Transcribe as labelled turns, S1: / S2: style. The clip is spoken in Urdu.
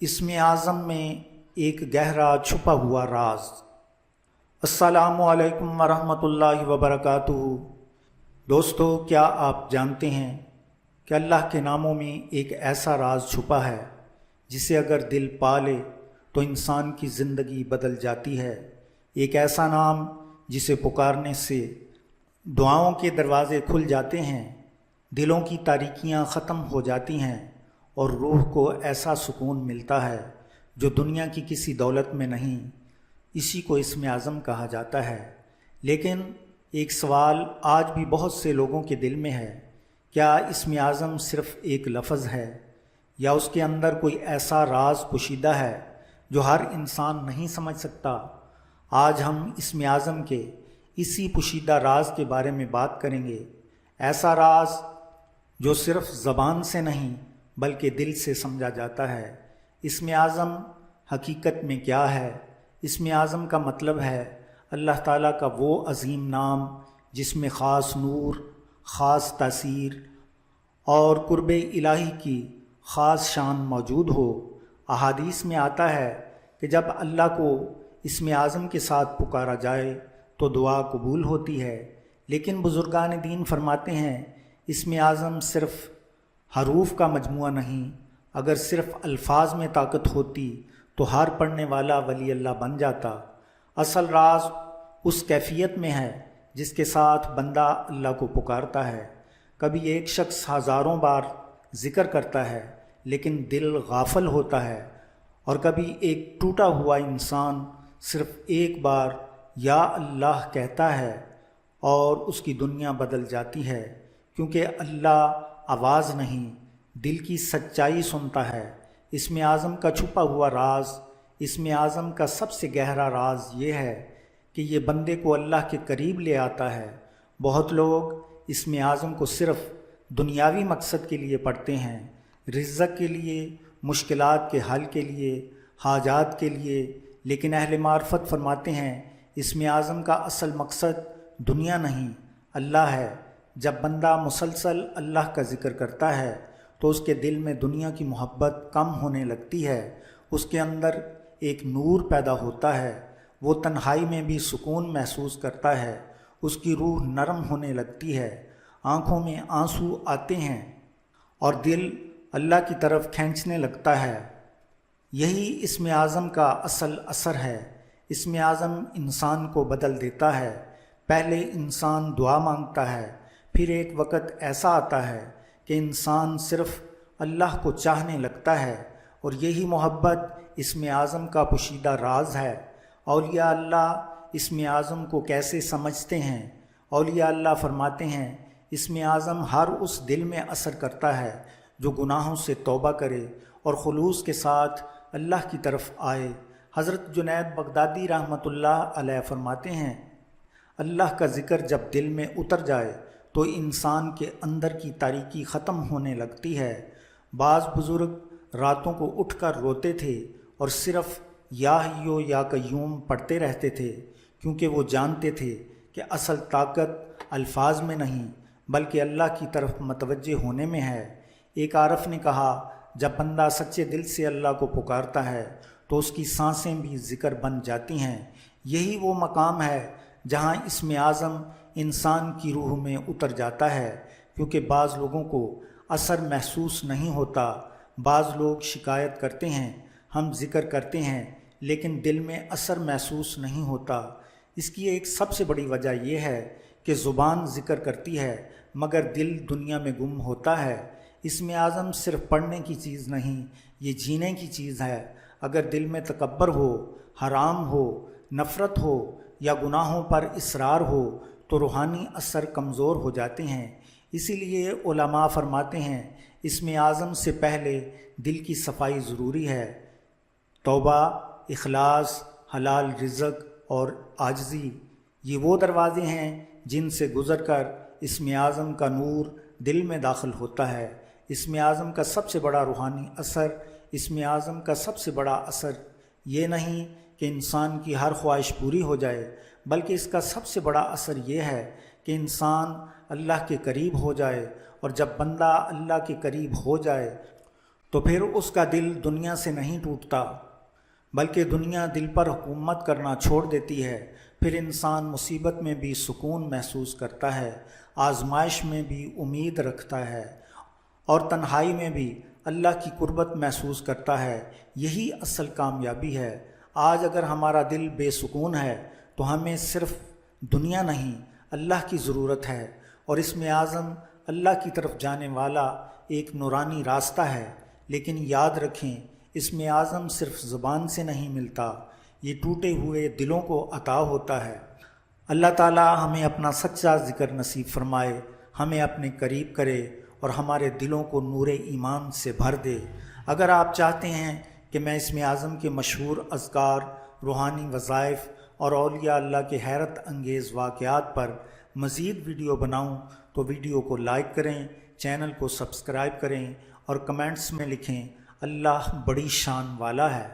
S1: اسم اعظم میں ایک گہرا چھپا ہوا راز۔ السلام علیکم ورحمۃ اللہ وبرکاتہ۔ دوستو، کیا آپ جانتے ہیں کہ اللہ کے ناموں میں ایک ایسا راز چھپا ہے جسے اگر دل پا لے تو انسان کی زندگی بدل جاتی ہے۔ ایک ایسا نام جسے پکارنے سے دعاؤں کے دروازے کھل جاتے ہیں، دلوں کی تاریکیاں ختم ہو جاتی ہیں اور روح کو ایسا سکون ملتا ہے جو دنیا کی کسی دولت میں نہیں۔ اسی کو اسم اعظم کہا جاتا ہے۔ لیکن ایک سوال آج بھی بہت سے لوگوں کے دل میں ہے، کیا اسم اعظم صرف ایک لفظ ہے یا اس کے اندر کوئی ایسا راز پوشیدہ ہے جو ہر انسان نہیں سمجھ سکتا؟ آج ہم اسم اعظم کے اسی پوشیدہ راز کے بارے میں بات کریں گے، ایسا راز جو صرف زبان سے نہیں بلکہ دل سے سمجھا جاتا ہے۔ اسم اعظم حقیقت میں کیا ہے؟ اسم اعظم کا مطلب ہے اللہ تعالیٰ کا وہ عظیم نام جس میں خاص نور، خاص تاثیر اور قرب الہی کی خاص شان موجود ہو۔ احادیث میں آتا ہے کہ جب اللہ کو اسم اعظم کے ساتھ پکارا جائے تو دعا قبول ہوتی ہے۔ لیکن بزرگان دین فرماتے ہیں اسم اعظم صرف حروف کا مجموعہ نہیں، اگر صرف الفاظ میں طاقت ہوتی تو ہر پڑھنے والا ولی اللہ بن جاتا۔ اصل راز اس کیفیت میں ہے جس کے ساتھ بندہ اللہ کو پکارتا ہے۔ کبھی ایک شخص ہزاروں بار ذکر کرتا ہے لیکن دل غافل ہوتا ہے، اور کبھی ایک ٹوٹا ہوا انسان صرف ایک بار یا اللہ کہتا ہے اور اس کی دنیا بدل جاتی ہے، کیونکہ اللہ آواز نہیں، دل کی سچائی سنتا ہے۔ اسم اعظم کا چھپا ہوا راز، اسم اعظم کا سب سے گہرا راز یہ ہے کہ یہ بندے کو اللہ کے قریب لے آتا ہے۔ بہت لوگ اسم اعظم کو صرف دنیاوی مقصد کے لیے پڑھتے ہیں، رزق کے لیے، مشکلات کے حل کے لیے، حاجات کے لیے، لیکن اہل معرفت فرماتے ہیں اسم اعظم کا اصل مقصد دنیا نہیں، اللہ ہے۔ جب بندہ مسلسل اللہ کا ذکر کرتا ہے تو اس کے دل میں دنیا کی محبت کم ہونے لگتی ہے، اس کے اندر ایک نور پیدا ہوتا ہے، وہ تنہائی میں بھی سکون محسوس کرتا ہے، اس کی روح نرم ہونے لگتی ہے، آنکھوں میں آنسو آتے ہیں اور دل اللہ کی طرف کھینچنے لگتا ہے۔ یہی اسم اعظم کا اصل اثر ہے۔ اسم اعظم انسان کو بدل دیتا ہے۔ پہلے انسان دعا مانگتا ہے، پھر ایک وقت ایسا آتا ہے کہ انسان صرف اللہ کو چاہنے لگتا ہے، اور یہی محبت اسم اعظم کا پوشیدہ راز ہے۔ اولیاء اللہ اسم اعظم کو کیسے سمجھتے ہیں؟ اولیاء اللہ فرماتے ہیں اسم اعظم ہر اس دل میں اثر کرتا ہے جو گناہوں سے توبہ کرے اور خلوص کے ساتھ اللہ کی طرف آئے۔ حضرت جنید بغدادی رحمۃ اللہ علیہ فرماتے ہیں اللہ کا ذکر جب دل میں اتر جائے تو انسان کے اندر کی تاریکی ختم ہونے لگتی ہے۔ بعض بزرگ راتوں کو اٹھ کر روتے تھے اور صرف یا حیو یا قیوم پڑھتے رہتے تھے، کیونکہ وہ جانتے تھے کہ اصل طاقت الفاظ میں نہیں بلکہ اللہ کی طرف متوجہ ہونے میں ہے۔ ایک عارف نے کہا جب بندہ سچے دل سے اللہ کو پکارتا ہے تو اس کی سانسیں بھی ذکر بن جاتی ہیں۔ یہی وہ مقام ہے جہاں اسم اعظم انسان کی روح میں اتر جاتا ہے، کیونکہ بعض لوگوں کو اثر محسوس نہیں ہوتا۔ بعض لوگ شکایت کرتے ہیں ہم ذکر کرتے ہیں لیکن دل میں اثر محسوس نہیں ہوتا۔ اس کی ایک سب سے بڑی وجہ یہ ہے کہ زبان ذکر کرتی ہے مگر دل دنیا میں گم ہوتا ہے۔ اسم اعظم صرف پڑھنے کی چیز نہیں، یہ جینے کی چیز ہے۔ اگر دل میں تکبر ہو، حرام ہو، نفرت ہو یا گناہوں پر اصرار ہو تو روحانی اثر کمزور ہو جاتے ہیں۔ اسی لیے علماء فرماتے ہیں اسم اعظم سے پہلے دل کی صفائی ضروری ہے۔ توبہ، اخلاص، حلال رزق اور عاجزی، یہ وہ دروازے ہیں جن سے گزر کر اسم اعظم کا نور دل میں داخل ہوتا ہے۔ اسم اعظم کا سب سے بڑا روحانی اثر، اسم اعظم کا سب سے بڑا اثر یہ نہیں کہ انسان کی ہر خواہش پوری ہو جائے، بلکہ اس کا سب سے بڑا اثر یہ ہے کہ انسان اللہ کے قریب ہو جائے، اور جب بندہ اللہ کے قریب ہو جائے تو پھر اس کا دل دنیا سے نہیں ٹوٹتا، بلکہ دنیا دل پر حکومت کرنا چھوڑ دیتی ہے۔ پھر انسان مصیبت میں بھی سکون محسوس کرتا ہے، آزمائش میں بھی امید رکھتا ہے، اور تنہائی میں بھی اللہ کی قربت محسوس کرتا ہے۔ یہی اصل کامیابی ہے۔ آج اگر ہمارا دل بے سکون ہے تو ہمیں صرف دنیا نہیں، اللہ کی ضرورت ہے، اور اسم اعظم اللہ کی طرف جانے والا ایک نورانی راستہ ہے۔ لیکن یاد رکھیں، اسم اعظم صرف زبان سے نہیں ملتا، یہ ٹوٹے ہوئے دلوں کو عطا ہوتا ہے۔ اللہ تعالی ہمیں اپنا سچا ذکر نصیب فرمائے، ہمیں اپنے قریب کرے اور ہمارے دلوں کو نور ایمان سے بھر دے۔ اگر آپ چاہتے ہیں کہ میں اسم اعظم کے مشہور اذکار، روحانی وظائف اور اولیاء اللہ کے حیرت انگیز واقعات پر مزید ویڈیو بناؤں تو ویڈیو کو لائک کریں، چینل کو سبسکرائب کریں اور کمنٹس میں لکھیں۔ اللہ بڑی شان والا ہے۔